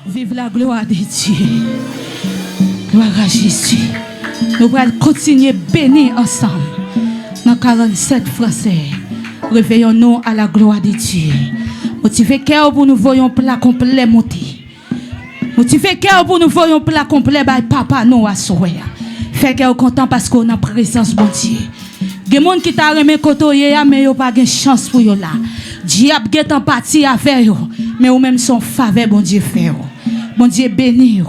Vive la gloire de Dieu. Gloire à Jésus. Nous allons continuer à bénir ensemble. Dans 47 français, réveillons-nous à la gloire de Dieu. Motivez cœur pour nous voyons plat complet monter. Motivez cœur pour nous voyons plat complet by papa nous à soir. Fait cœur content parce qu'on a présence bon Dieu. Des gens qui t'a remis côté mais yo pas de chance pour yo là. Diable get en partie avec yo, mais ou même son faveur bon Dieu fait. Bon Dieu béni.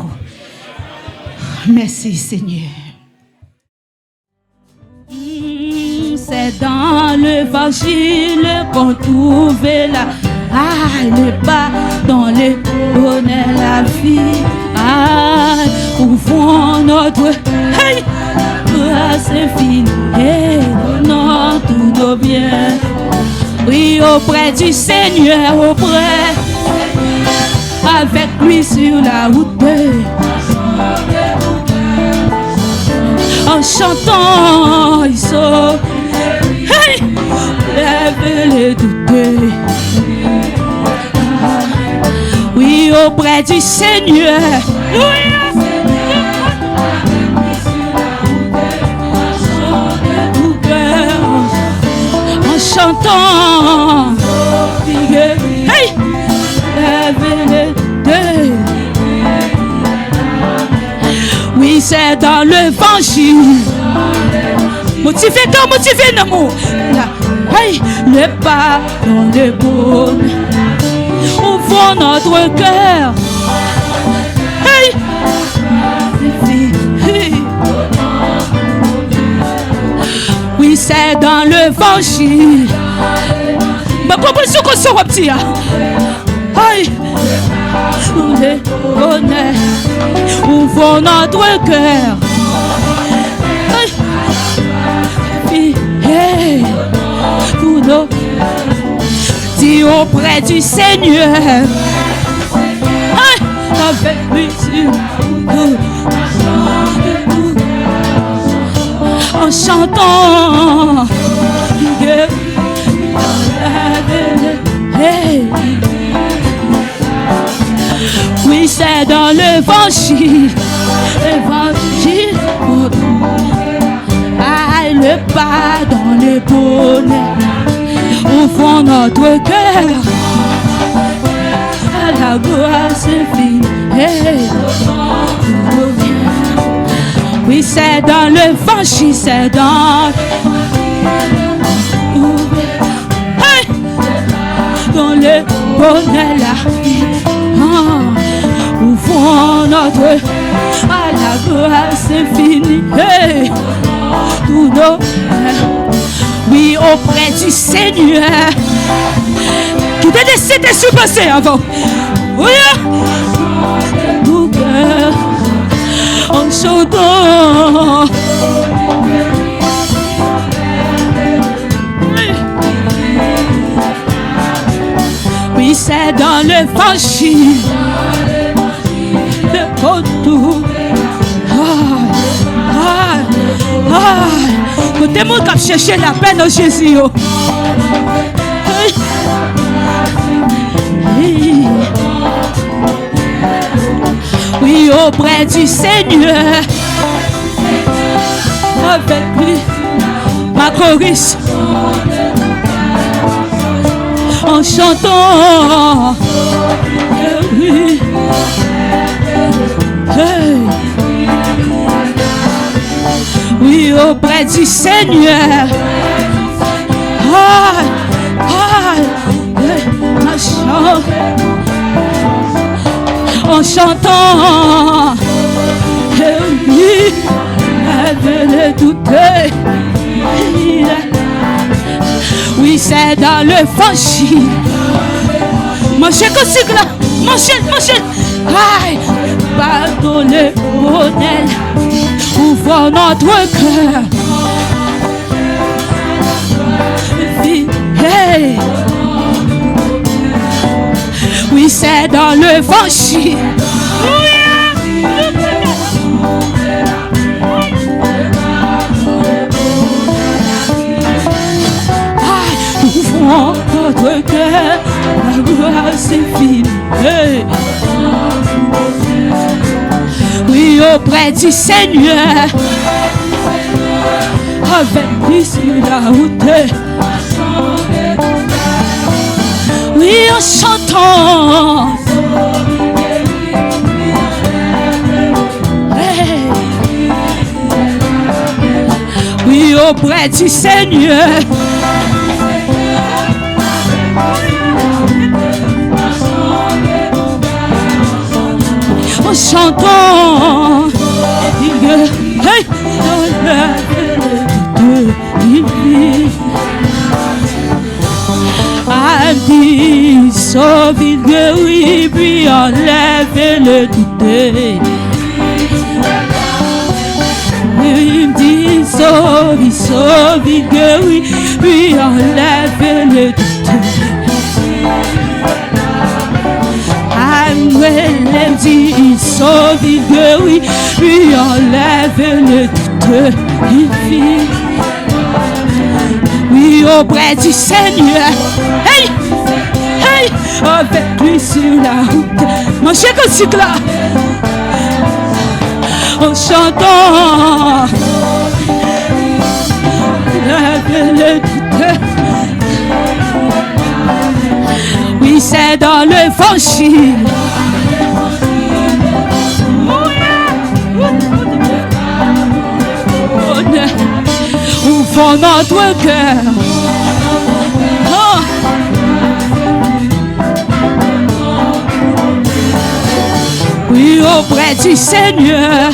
Merci Seigneur. C'est dans l'évangile qu'on trouve le bas dans le bonheur la vie. Ouvrons notre grâce infinie et donnons tout nos biens. Oui, auprès du Seigneur, auprès, avec lui sur la route. En chantant, il sauve. Hey! Lève les doutes. Oui, auprès du Seigneur. Oui. En chantant. Hey! Lève les deux. Oui, c'est dans l'évangile. Motivé comme motivé l'amour. Hey, le pas dans le bon. Ouvrons notre cœur. Hey, hey. Oui, c'est dans l'évangile. Ma proposition qu'on se reptire. Hey, le bonheur. Ouvrons notre cœur. Hey, pour nous, dis auprès du Seigneur. Hey, avec lui en chantant. Hey. Oui, c'est dans l'évangile. L'évangile. Ah, le pas dans le bonheur. Ouvrons notre cœur. À la grâce infinie. Hey. Oui, c'est dans l'évangile. C'est dans. Hey. Dans le bonheur la vie. Ouvrons notre à la grâce infinie. Hey. Tout nos, oui, auprès du Seigneur. Qui t'a laissé te surpasser avant. Oui. Tout cœur en chantant. Oui, c'est dans l'évangile. Le retour. Côté monde qui a cherché la paix dans Jésus. Oui, auprès du Seigneur. Avec lui, ma choriste. En chantant. Oui. Hey. Oui, auprès du Seigneur. En chantant. Oui, elle douter. Oui, c'est dans l'évangile. Mangez comme ça, là. Mangez. Aïe, pardonnez bonheur. Ouvrons notre cœur. Hey. Oui, c'est dans l'évangile. Ouvrons notre cœur. La grâce est finie. Hey. auprès du Seigneur. Avec lui sur la route. Oui, en chantant. Hey. Oui, auprès du Seigneur. En chantant. Hey. Adi sauve, il guérit, puis enlève le doute. Il dit sauve, il guérit, puis enlève le doute. Amen, dit il sauve, il guérit, puis enlève le doute. Il vit. Oui, auprès du Seigneur. Hey, hey, avec lui sur la route. Mangez comme si là. En chantant. Le doute. Oui, c'est dans l'évangile. Ouvrons notre cœur. Oh. Oui, auprès du Seigneur.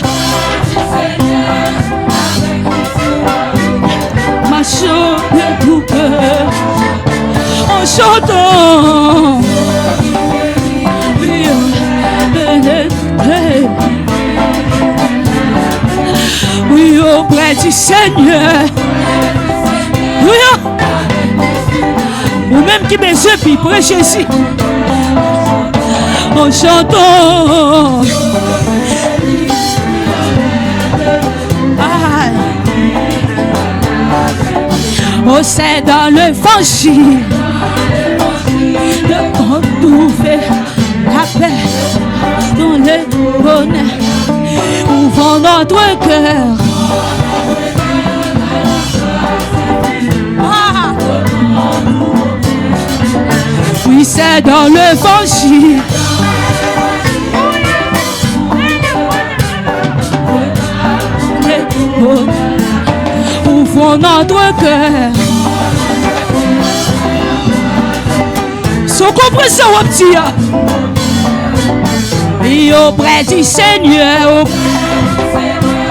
Marchons de tout cœur. En chantant. Oui, auprès du Seigneur. Oui, ou même qui me suit, puis prêchez ici. En chantant. Oh, c'est dans l'évangile. On trouve la paix dans le bonheur. Ouvrons notre cœur. Oui, c'est dans l'évangile. Ouvrons notre cœur. Sans compréhension, on petit. Et auprès du Seigneur.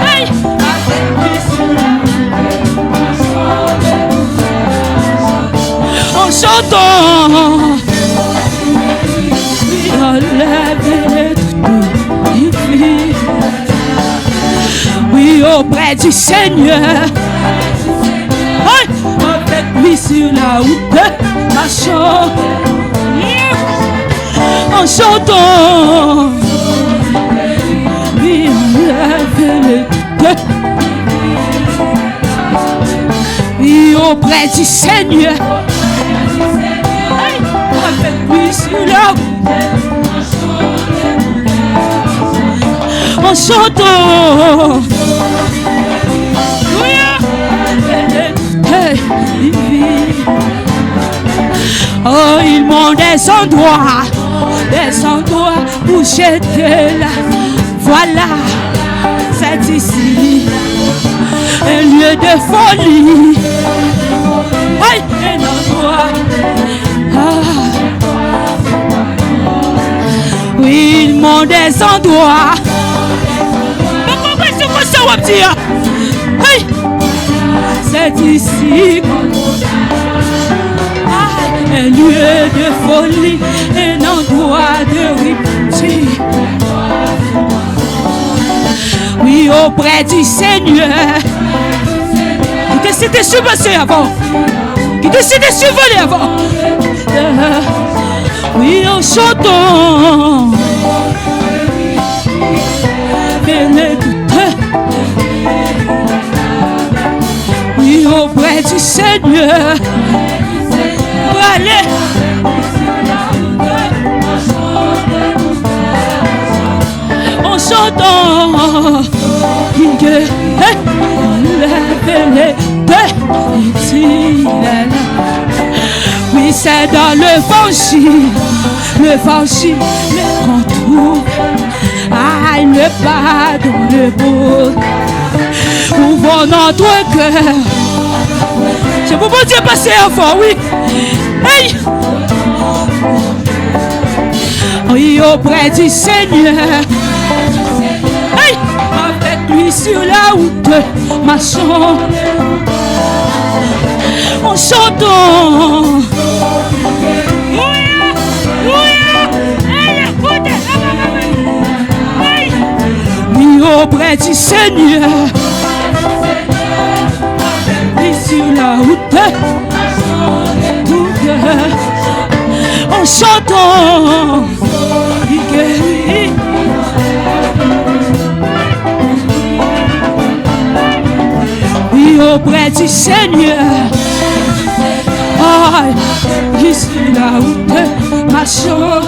Hey. En chantant. Oui, auprès du Seigneur. Hey. Avec lui sur la route. Marchons. En chantant. Oui, enlève le doute. Oui, auprès du Seigneur. Hey. Avec lui sur la route. En chantant. Oui, hey. Oh, ils m'ont des endroits où j'étais là. Voilà, c'est ici un lieu de folie. Hey, un endroit. Ah. Oui, ils m'ont des endroits. Hey, c'est ici. Un lieu de folie, un endroit de rupture. Oui, auprès du Seigneur. Qui décide de subvenir avant. Qui décide de survoler avant. Oui, en chantant. Oui, auprès du Seigneur. Allez. En chantant. Oui, c'est dans l'évangile, le contour, le pardon, le beau. Ouvrons notre cœur. Je vous dis passer avant, oui. Hey. Oui, auprès du Seigneur. Hey. Avec lui sur la route, marchons. En chantant. Oui, auprès du Seigneur. Et sur la route, en chantant. Oui, auprès du Seigneur. Ici la route, marchons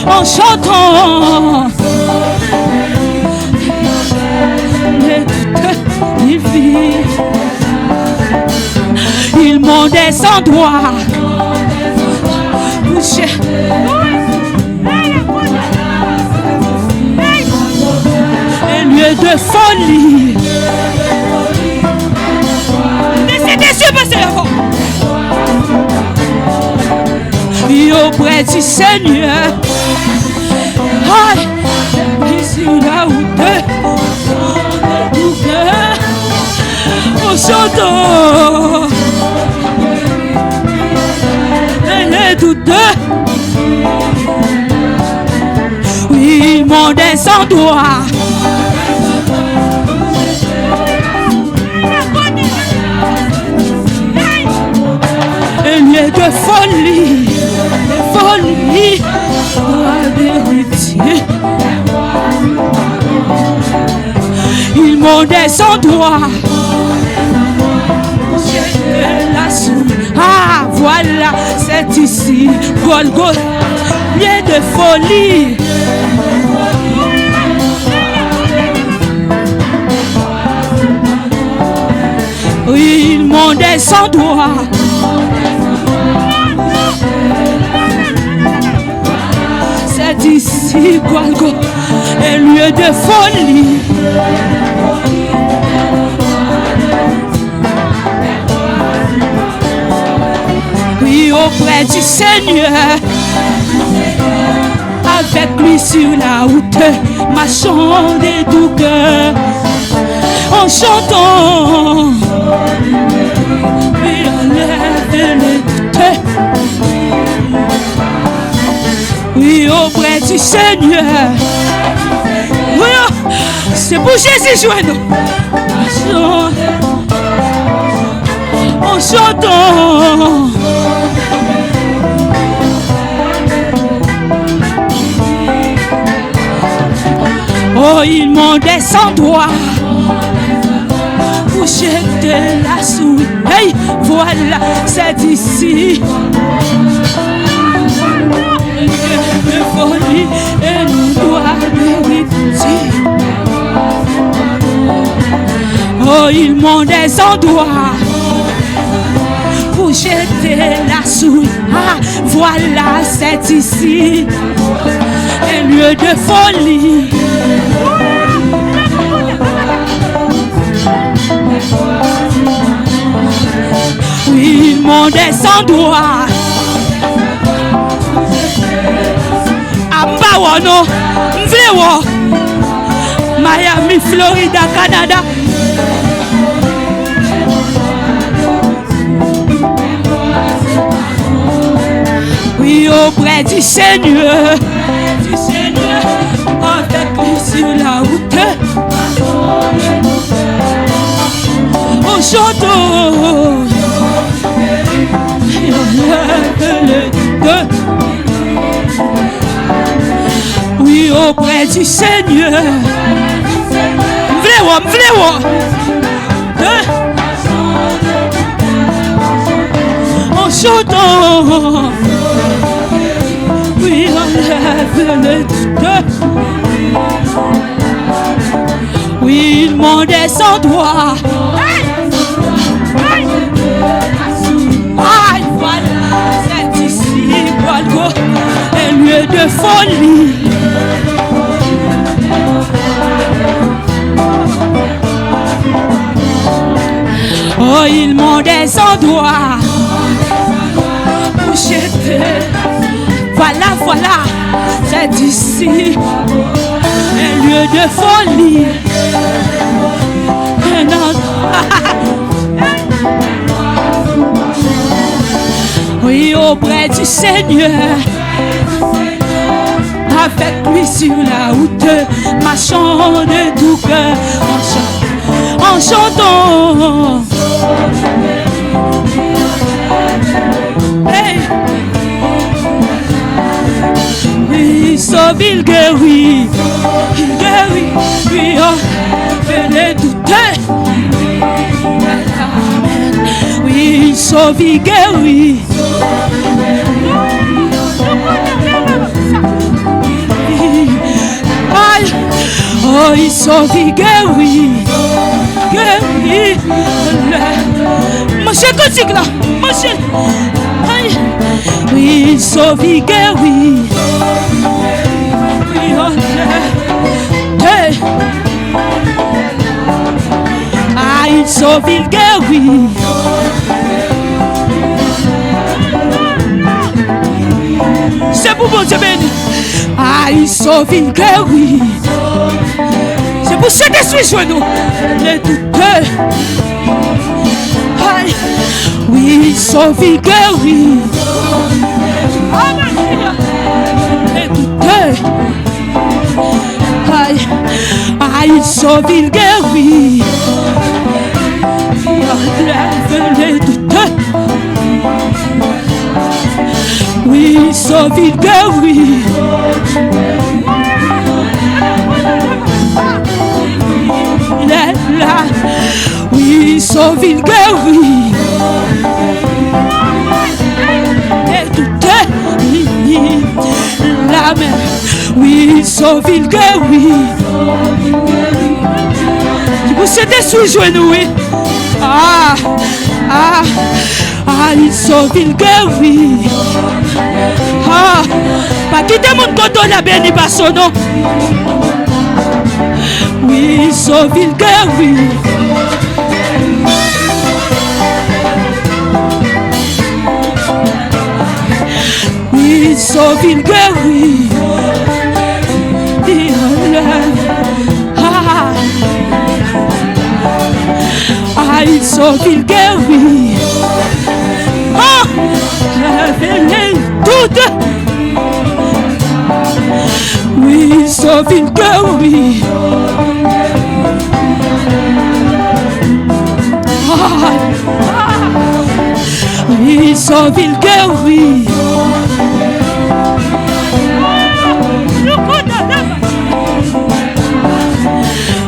en chantant. Il vit, il monte des endroits couché. Un lieu de folie. Et auprès du Seigneur, ici la route, en chantant, les doutes, oui, mon descendant. Un lieu de folie, la vérité. Ils m'ont des endroits. La soupe. Voilà, c'est ici, Golgotha, lieu de folie. Oui, ils m'ont des endroits. C'est ici, Golgotha, un lieu de folie. Oui, auprès du Seigneur, avec lui sur la route, marchons des doux cœurs, en chantant. Il enlève les doutes. Oui, auprès du Seigneur. Oui, c'est pour Jésus, joignons. En chantant. Oh, ils m'ont des endroits pour jeter la souille. Hey, voilà, c'est ici. De folie et nous doit vérité. Oh, ils m'ont des endroits pour jeter la souille. Voilà, c'est ici. Un lieu de folie. Oui, ils m'ont des endroits. Ambawano, Mvlewo, Miami, Florida, Canada. Oui, auprès du Seigneur, avec lui sur la route, on chante. Oui, auprès du Seigneur. M'vlewo. En chantant. Oui, on lève le doute. ils m'ont des endroits. Aïe, voilà, c'est ici, voilà, un lieu de folie. Oh, ils m'ont des endroits où j'étais. Voilà, voilà, c'est ici, un lieu de folie. Oui, auprès du Seigneur, avec lui sur la route, marchant de tout cœur, en chantant. Hey. Oui, sauve, il guérit, oui, oh, fait les doutes. Oui, il sauve, il guérit. Aïe, oh, il sauve, il guérit. Guérit. Monsieur Kotik là, monsieur. Aïe, oui, il sauve, il guérit. Oui, oh, hey. Ah, il sauve, il guérit. C'est pour mon Dieu béni. Ah, il sauve, il guérit. C'est pour cet esprit joie nous. Les douteux. Aïe, oui, il sauve, il guérit. Les douteux. Aïe, ah, il sauve, il guérit. Il enlève les douteux. Oui, il sauve, il guérit. Il est là. Oui, il sauve, il guérit. Les douteux. La main. Oui, il sauve, il guérit. Vous c'était sous genou, oui. Ah, ah, ah, il sauve, il guérit. Ah, pas quitter mon côté la béni par son nom. Oui, il sauve, il guérit. Oui, il sauve, il guérit. Il enlève. Ah, ah, il sauve, il guérit. Ah, les doutes. Oui, il sauve, il guérit. Ah, oui, il sauve, il guérit.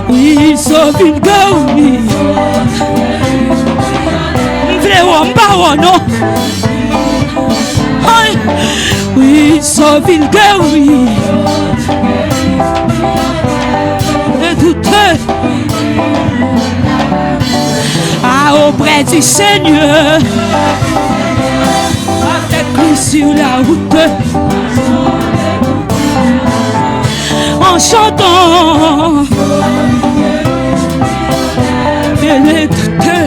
Oui, il sauve, il guérit. Non. Oui, il sauve, il guérit. Ne doutez. Ah, auprès du Seigneur, avec lui sur la route, en chantant. Ne doutez.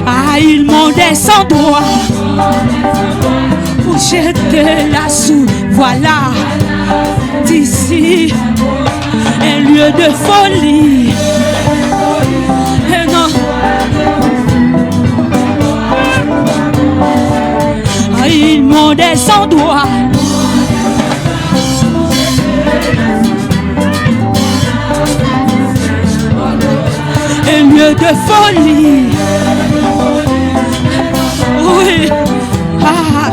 Ah, ils m'ont des endroits où j'étais là-sous. Voilà, d'ici, un lieu de folie. Et non. Ah, ils m'ont des endroits. Un lieu de folie. Oui. Ah.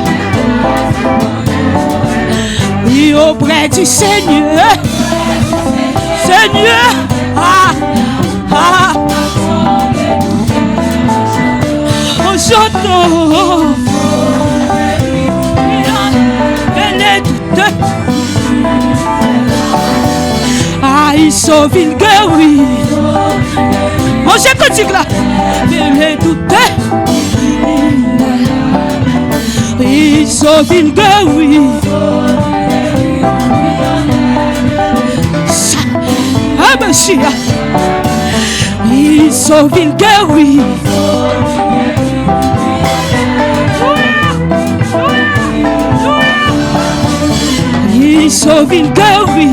Oui, auprès du Seigneur. Seigneur. Ah. Ah. En chantant. Elle est toute. Ah, il sauve une guéri. Mon Dieu, quand tu là, les doutes. Il sauve une guéri. Ah, monsieur. Il sauve une guéri. Il sauve une guéri.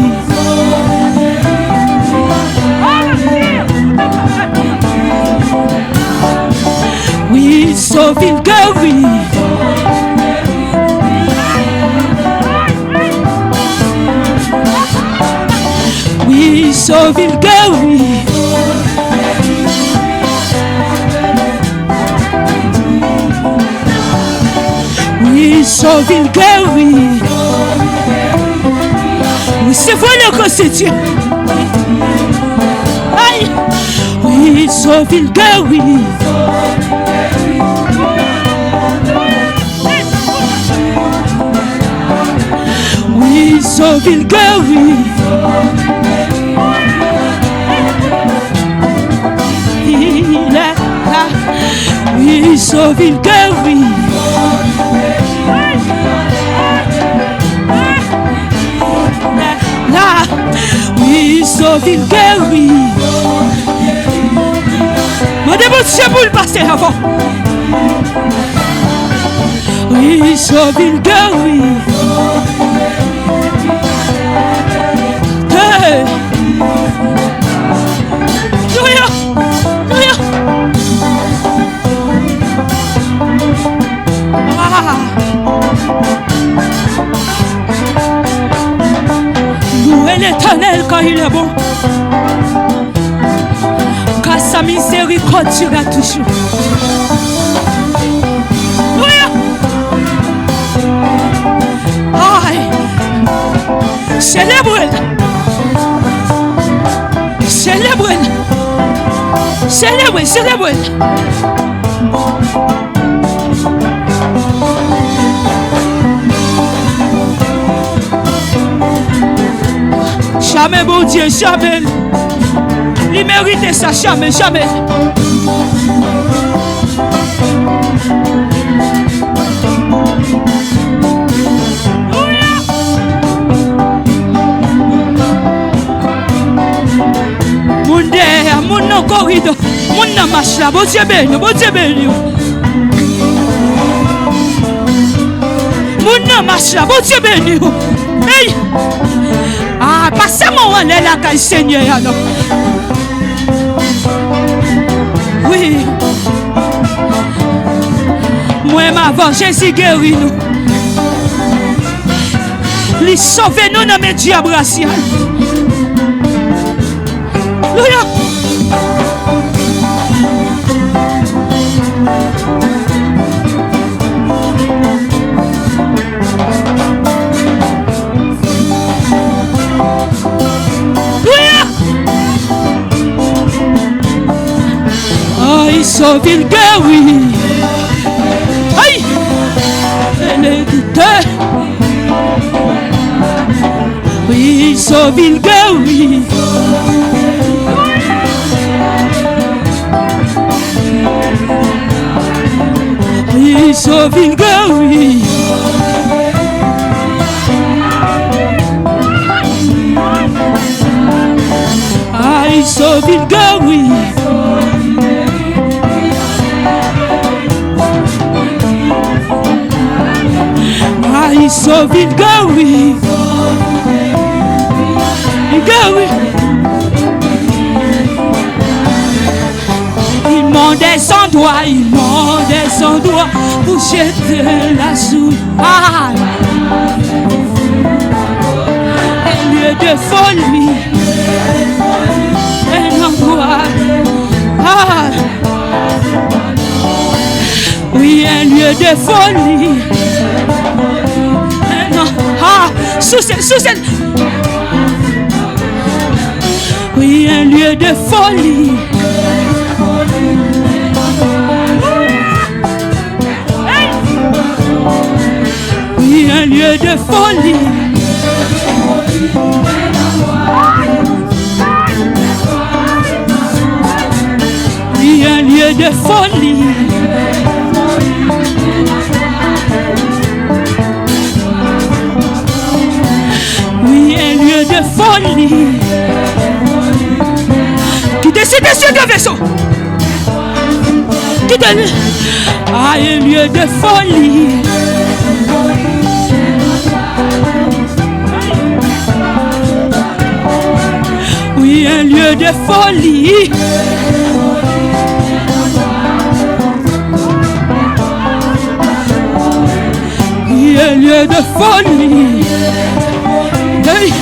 Oui, il sauve une guéri. Oui, il sauve une guéri. Oui, il sauve une guéri. Oui, c'est vrai que c'est Dieu. Aïe. Oui, il sauve une guéri. Oui, il sauve une guéri. Il est là. Oui, il sauve une guéri. Là, oui, il sauve une guéri. Mon Dieu, pour le passer avant. Oui, il sauve une guéri. Hey. Louez l'Éternel quand il est bon, car sa miséricorde durera toujours. Célèbre-le, célèbre-le, célèbre-le, célèbre-le. Jamais, bon Dieu, jamais. Il mérite ça, jamais, jamais. Mon nom corridor, mon nom marche là, bon Dieu béni, bon Dieu béni. Mon nom marche là, bon Dieu béni. Hey! Ah, passez-moi en l'air là, Seigneur. Alors. Oui. Moi, m'avant, Jésus guérit nous. Il sauve nous dans mes diables raciales. Alléluia. Il sauve une guéri. Aïe. Elle est doutée. Oui, il sauve une guéri. Oui, il sauve une guéri. Ah, il sauve une guéri. Il sauve une guéri. Une guéri. Il monte des endroits, il monte des endroits pour jeter la souille. Ah. Un lieu de folie. Un endroit. Ah. Oui, un lieu de folie. Ah, sous cette. Oui, un lieu de folie. Oui, un lieu de folie. de folie. Oui, un lieu de folie. Qui décide sur le vaisseau. Qui donne à un lieu de folie. Oui, un lieu de folie. Oui, un lieu de folie. Hey.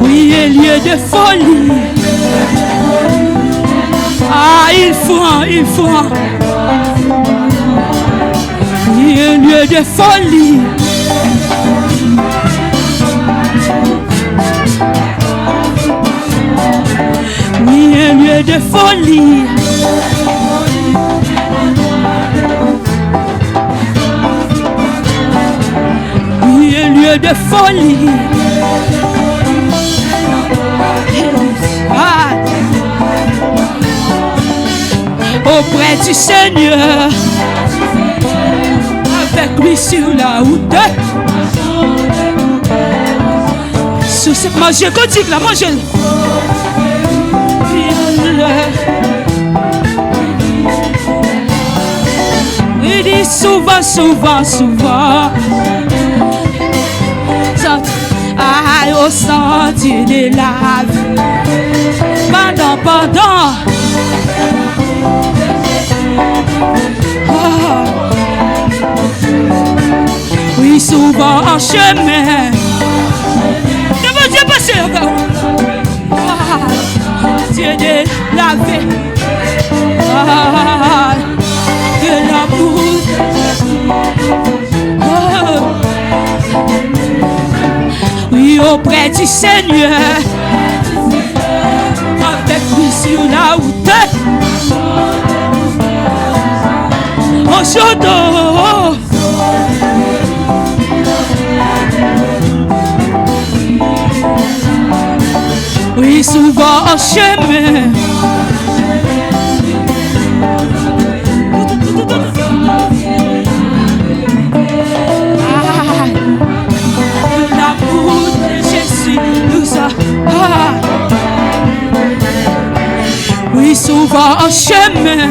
Oui, un lieu de folie. Ah, il faut. Oui, un lieu de folie. Oui, un lieu de folie. Oui, un lieu de folie. Ah. Auprès du Seigneur, avec lui sur la route. Sur cette manger, continue la manger. Il dit souvent. Aïe au sentier de la vie. Pendant. Oh. Oui, souvent en chemin. Devant Dieu passer encore. Dieu de la vie. De l'amour. Oui, auprès du Seigneur, avec lui sur la route, en chantant. Oui, souvent en chemin. Oui, souvent en chemin.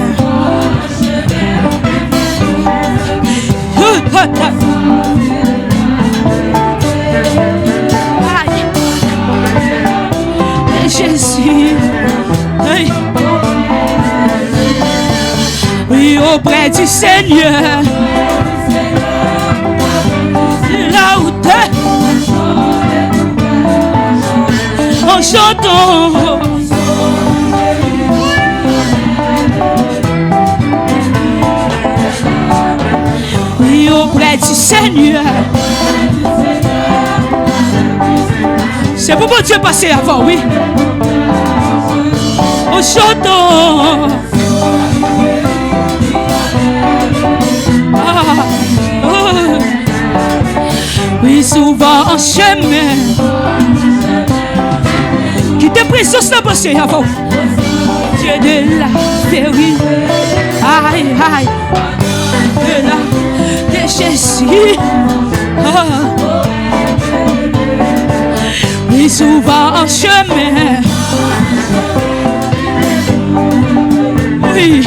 Jésus. Oui, auprès du Seigneur. Là où t'es. En chantant. Oui, auprès du Seigneur. C'est pour Dieu passer avant, oui. En chantant. Oui, souvent en chemin. Qui te présence là passer avant. Dieu de la vérité. Aïe. De la de Jésus. Oui, souvent en chemin. Oui.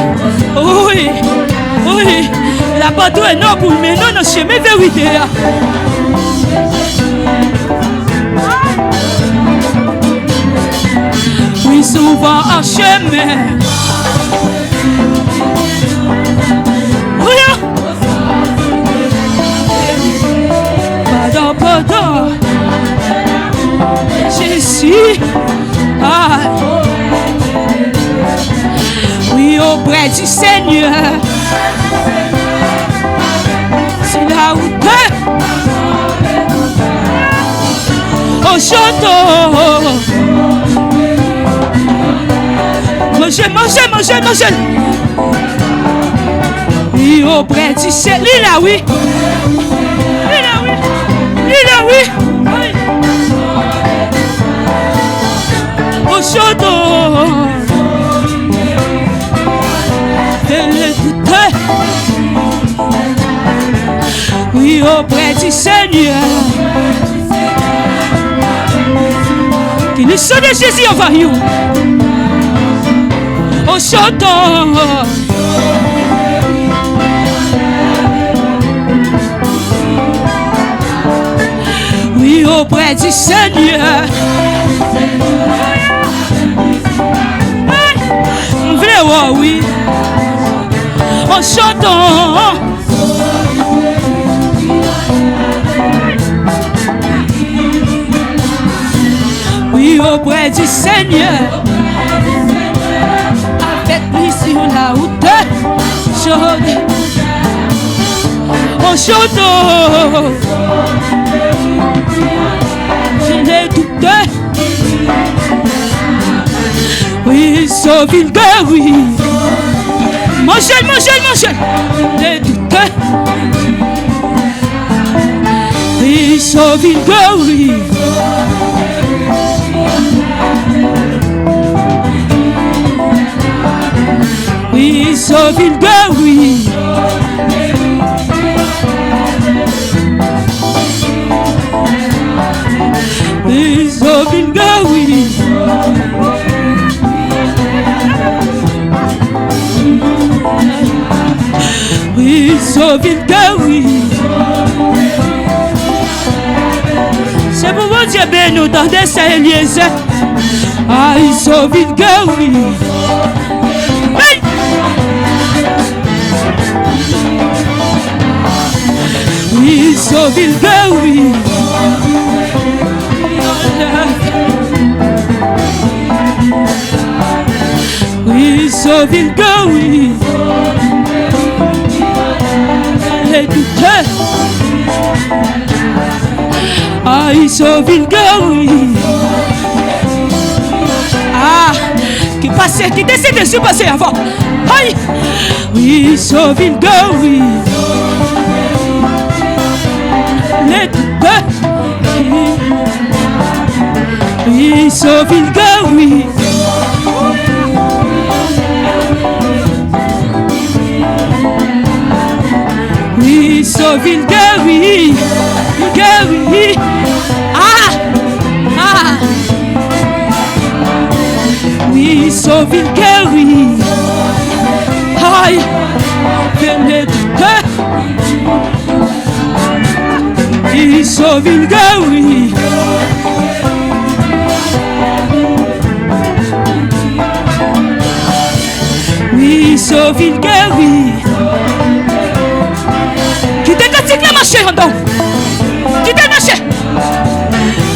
La bateau est non pour mais non, chemin vérité. Oui, souvent en chemin. Pardon. Jésus. Oui, auprès du Seigneur. C'est là où on chante. Mangez. Oui, auprès du Seigneur. Là, oui. On Oui, auprès du Seigneur. Que le sang de Jésus envahit. En chantant. Oui, auprès du Seigneur. Oui, en chantant. Oui, auprès du Seigneur. Avec lui sur la route chaude. En chantant. Je n'ai doute. Oui, sauve une guerre, oui. Mangez. Les doutes. Oui, sauve une guerre, oui. Oui, sauve une guerre, oui. Oui, sauve une guerre, oui. Oui, sauve une guerre, oui. C'est pour vous Dieu béni, nous tendez sa Eliezer. Ah, il sauve une guerre, oui. Oui. Oui, sauve une guerre, oui. Oui, sauve une guerre, oui. Les doutes. Ah, il sauve une guerre, oui. Ah, qui passait, qui décide de se passer avant. Aïe. Oui, il sauve une guerre, oui. Les doutes. Oui, il sauve une guerre, oui. Oui, sauve une guerre, oui. Une guerre, oui. Ah. Oui, sauve une guerre, oui. Aïe. Venez de oui, sauve une guerre, oui. Oui, sauve une guerre, oui. Marcher, qui t'a marché?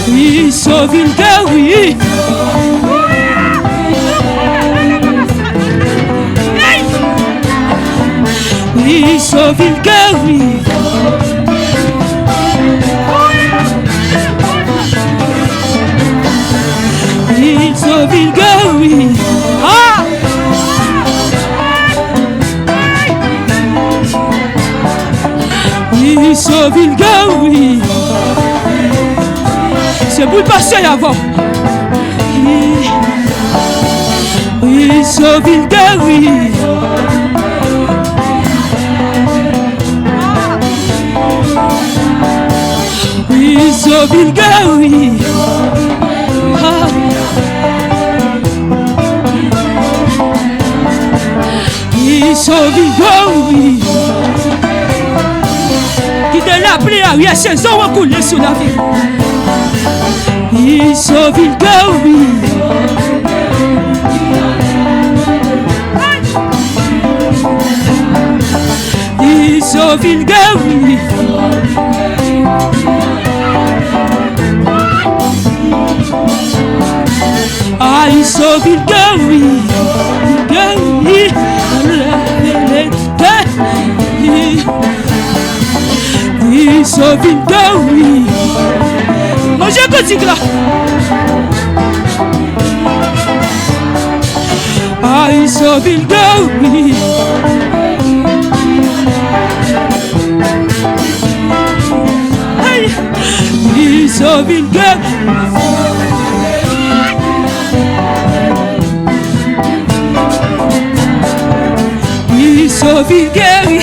Oui, sauve une guerre, oui. Oui, sauve une guerre, oui. Oui, sauve une guerre, oui. Ah! Oui, sauve une guerre, oui. C'est pour le passer avant. Oui, sauve une guerre, oui. Oui, sauve une guerre, oui. Ah. Oui, sauve une guerre, oui. La pluie arrière, ses eaux ont coulé sous la vie. Il sauve une guerre, oui. Il sauve une guerre, oui. Ah, il sauve une guerre, oui. Une guerre, oui. Il sauve une guerre, oui. Moi j'ai goûté là. Ah, il sauve une guerre, oui. Hey. Il sauve une guerre. sauve, il guérit.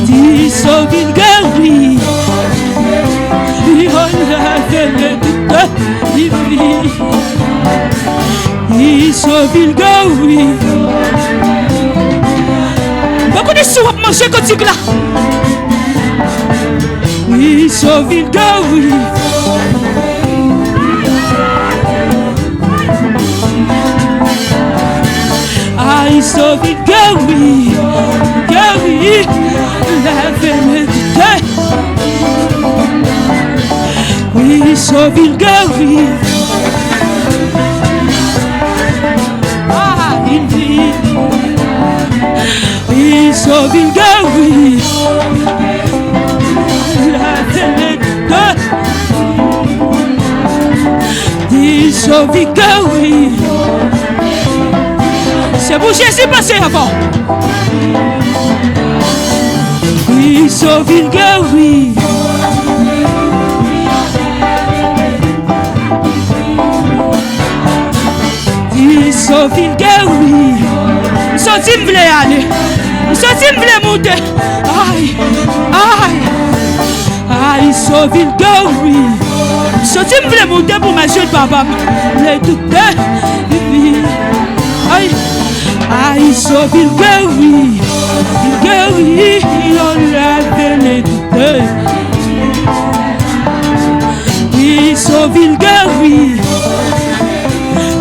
Il sauve, il guérit. Il enlève les doutes, il vit. Il sauve, il guérit. Beaucoup de sous à manger quand tu là. Il sauve, il guérit. Ah, il sauve, il guérit. Guérit. Lève les doutes. Oui, il sauve, il guérit. Ah, il vit. Il sauve, il guérit. Lève les doutes. Il sauve, il guérit. C'est pour Jésus passé avant. Il sauve, il guérit. Il sauve, il guérit. Sorti, me voulait aller. Sorti, me voulait monter. Aïe, aïe. Aïe, il sauve, il guérit. Sorti, me voulait monter pour ma jeune papa. Les doutes, aïe. Aïe, il sauve, il guérit. Il guérit, il enlève les doutes. Il sauve, il guérit.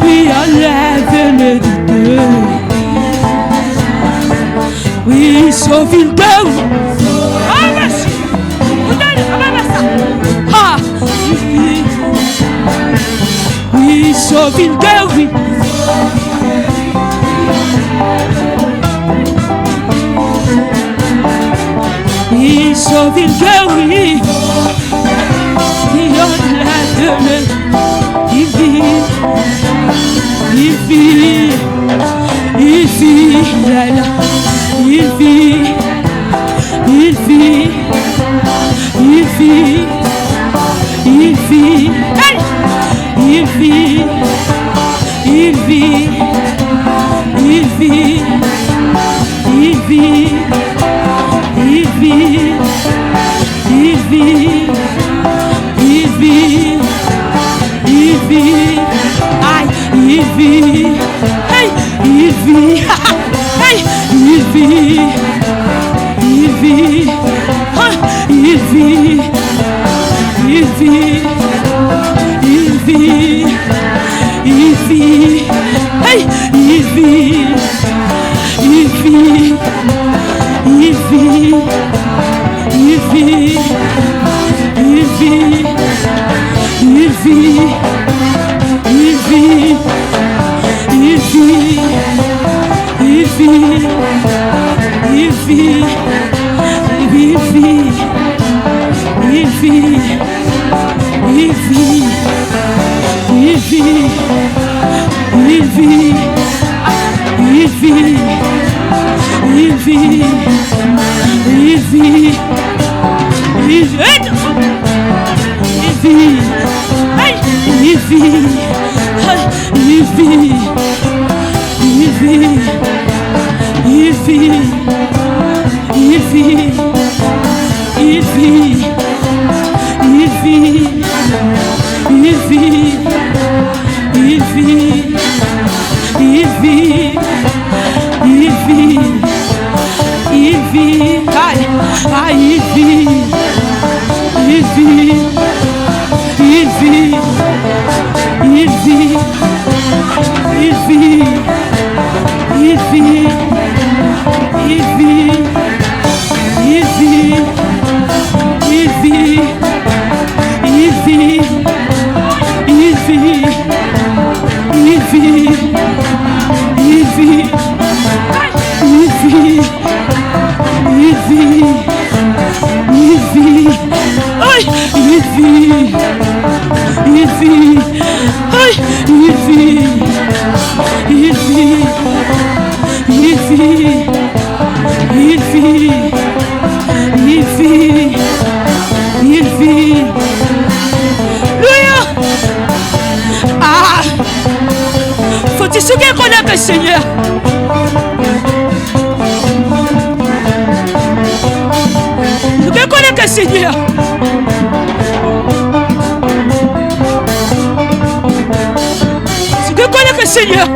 Il enlève les doutes. Oui, il sauve, il guérit. Ah, merci. Ah, oui, il sauve, il guérit. Il sauve, il guérit. Il enlève le. Il vit. Il vit. Il vit. Il vit. Il vit. Il vit. Il vit. Il vit. Il vit. Il vit. Il vit. Il vit, il vit, il vit, il vit, aïe, il vit, hey, il vit, hey, il vit, il vit, il vit, il vit, il vit, il vit, hey, il vit, il vit. Il vit, il vit, il vit, il vit, il vit, il vit, il vit, il vit, il vit, il vit, il vit, il vit, il vit, il vit. Il vit, il vit, il vit, il vit, il vit, il vit, il vit, il vit, il vit, il vit, il vit, il vit, il vit, il vit. Il vit, il vit, aïe, aïe, il vit, il vit, il vit, il vit, il vit, il vit, il vit, il vit, il vit, il vit, il vit, il vit, il vit. Il vit, il vit, il vit, aïe, il vit, il vit, aïe, il vit, il vit, il vit, il vous dire ce qu'il connaît que le Seigneur. Ce qu'il connaît que le Seigneur. Ce qu'il connaît que le Seigneur.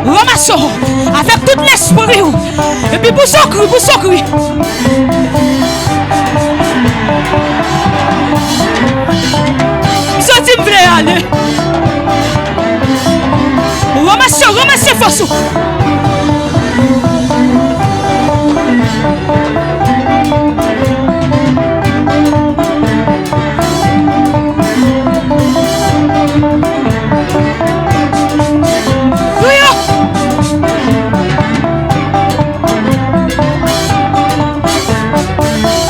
Ramassons avec tout l'esprit et puis pour s'occuper. Sorti me voulait aller. Ramassez force.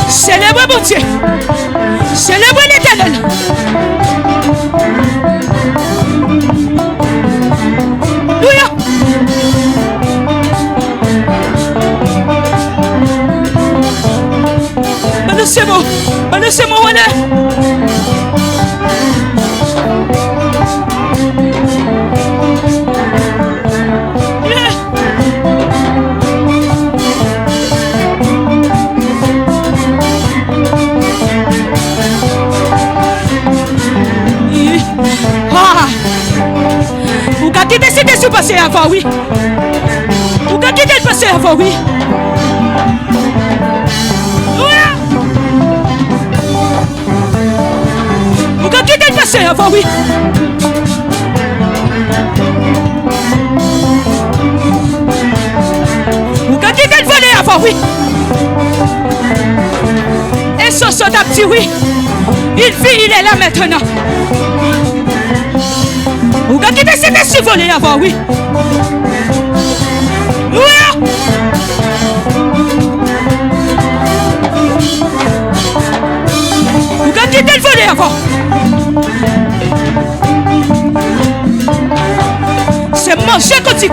Célébrez mon Dieu. Célébrez l'Éternel. Alléluia. Laissez-moi, voilà. Vous avez décidé de se passer avant, oui. Vous avez décidé de passer avant, oui. Vous avez décidé de passer avant, oui. Vous avez décidé de voler avant, oui. Et ce sont un petit oui. Il vit, il est là maintenant. Vous avez décidé de se voler avant, oui. Oui. Vous avez décidé de voler avant. C'est manger comme ça.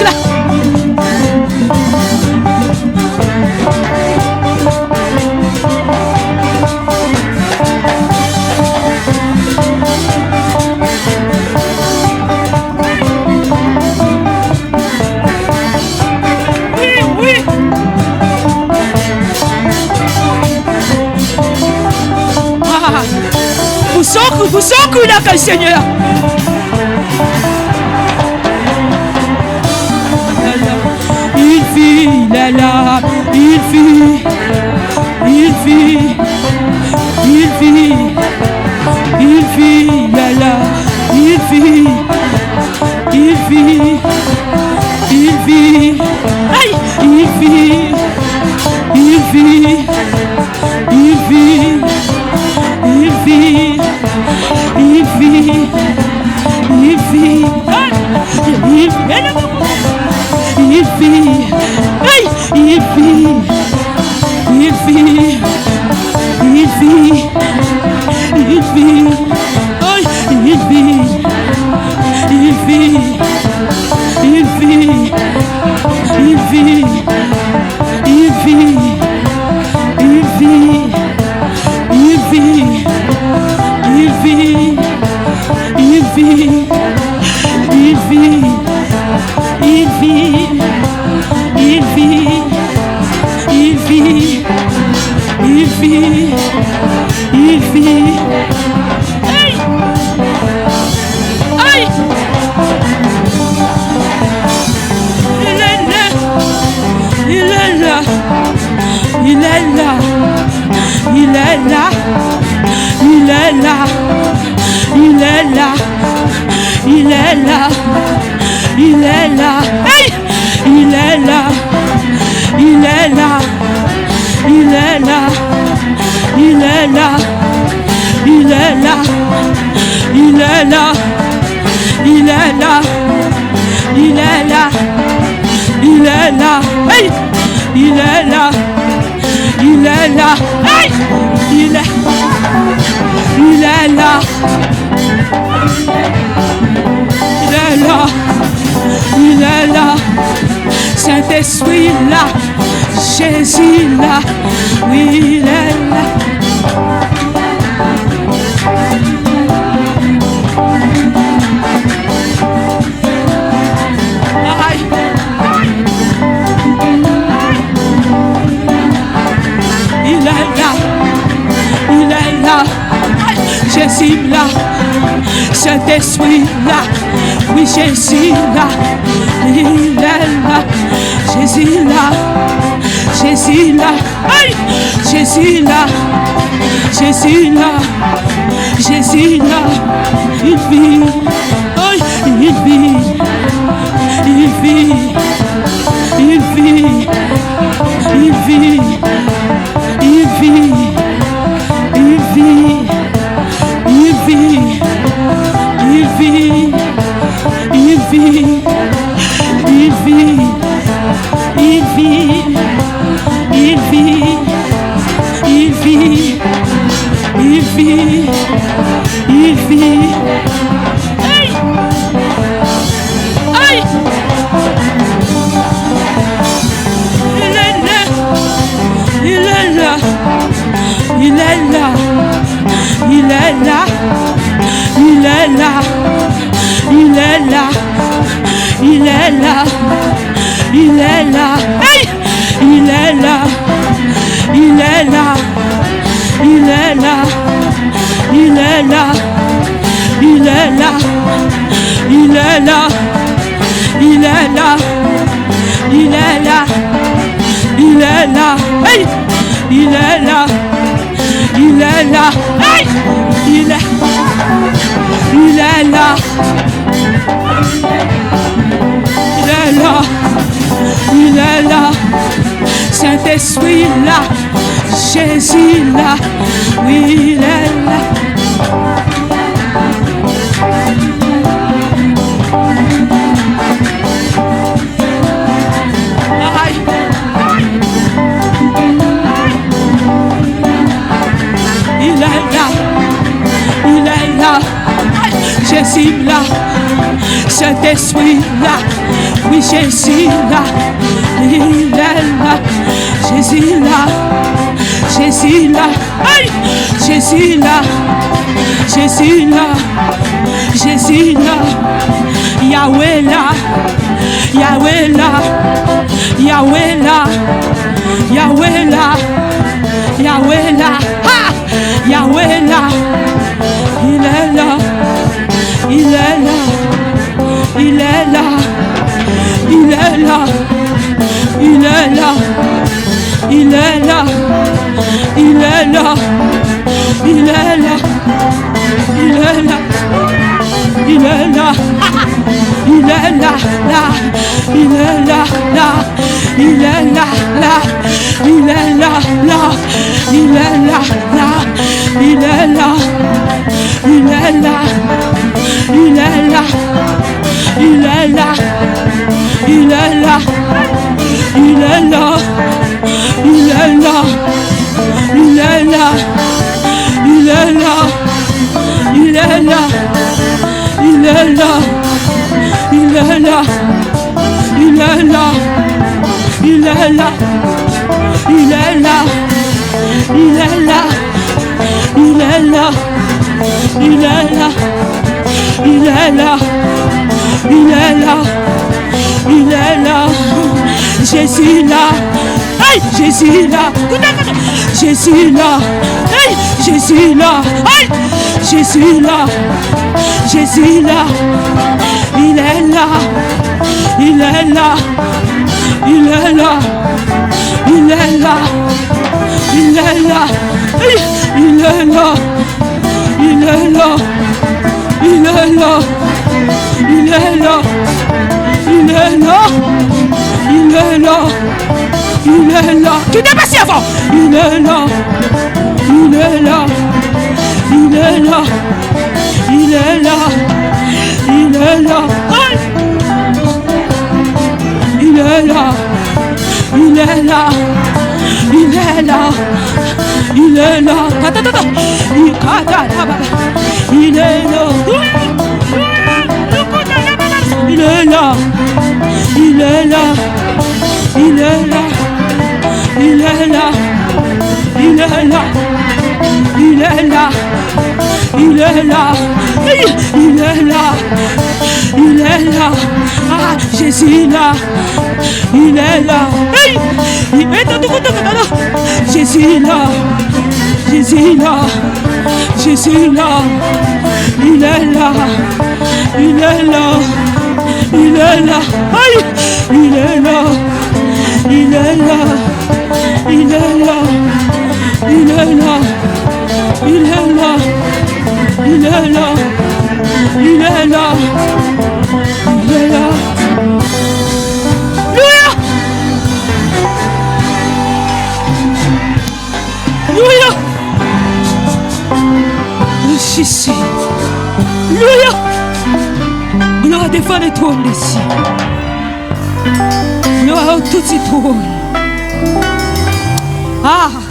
Vous sentez là, le Seigneur. Il vit, il est là. Il vit, il vit, il vit, il vit, il est là. Il vit, il vit, il vit, aïe, il vit, il vit, il vit, il vit. Il vit, il vit, il vit, il vit, il vit, il vit, il vit, il vit, il vit, il vit, il vit, il vit, il vit, il vit. Il vit, il vit, il vit, il vit, il vit, il vit, il vit, il vit. Aïe! Aïe! Il est là, il est là, il est là, il est là. Il est là, il est là, il est là, il est là, hey! Il est là, il est là, il est là, il est là, il est là, il est là, il est là, il est là, il est là, hey! Il est là, il est là, hey! Il est là, il est là, il est là, Saint-Esprit là, Jésus là, oui, il est là. Aïe. Il est là, il est là. Jésus là, Saint-Esprit là, oui Jésus là, il est là, Jésus là, Jésus là, aïe, Jésus là, Jésus là, Jésus là, il vit, aïe, il vit, il vit, il vit, il vit, il vit, il vit. Il vit, il vit, il vit, il vit, il vit, il vit, il vit, il vit, il vit. Aïe! Aïe! Il est là, il est là, il est là. Il est là, il est là, il est là, il est là, il est là, hey! Il est là, il est là, il est là, il est là, il est là, il est là, il est là, il est là, il est là, hey! Il est là. Il est là, hey! Il est là, il est là, il est là, Saint-Esprit là, Jésus là, oui il est là. Jésus là, Saint-Esprit là, oui Jésus là, il est là, Jésus là, Jésus là, aïe, Jésus là, Jésus là, Jésus là, Yahweh là, Yahweh là, Yahweh là, Yahweh là, Yahweh là, ah, Yahweh là, il est là. Il est là, il est là, il est là, il est là, il est là, il est là, il est là, il est là, il est là, il est là, là, il est là, là, il est là, là, il est là, là, il est là, là, il est là, il est là. Il est là, il est là, il est là, il est là, il est là, il est là, il est là, il est là, il est là, il est là, il est là, il est là, il est là, il est là, il est là, il est là. Il est là, il est là, il est là, Jésus là, hey, Jésus là, Jésus là, hey, Jésus là, hey, Jésus là, Jésus là, il est là, il est là, il est là, il est là, il est là, hey, il est là, il est là. Il est là, il est là, il est là, il est là, il est là. Qui n'est pas si avant? Il est là, il est là, il est là, il est là, il est là, il est là, il est là, il est là, il est là, il est là, il est là, il est là, il est là, Il est là. Il est là. Il est là. Il est là. Il est là. Il est là. Ah, Jésus est là. Il est là. Jésus est là. Jésus est là. Jésus est là. Il est là. Il est là. Il est là. Aïe. Il est là. Il est là. Il est là. Il est là. Il est là. Il est là. Il est là. Il est là. Alléluia. Alléluia. Jésus. Alléluia. Gloire devant le trône ici. Gloire au tout trône. Ah.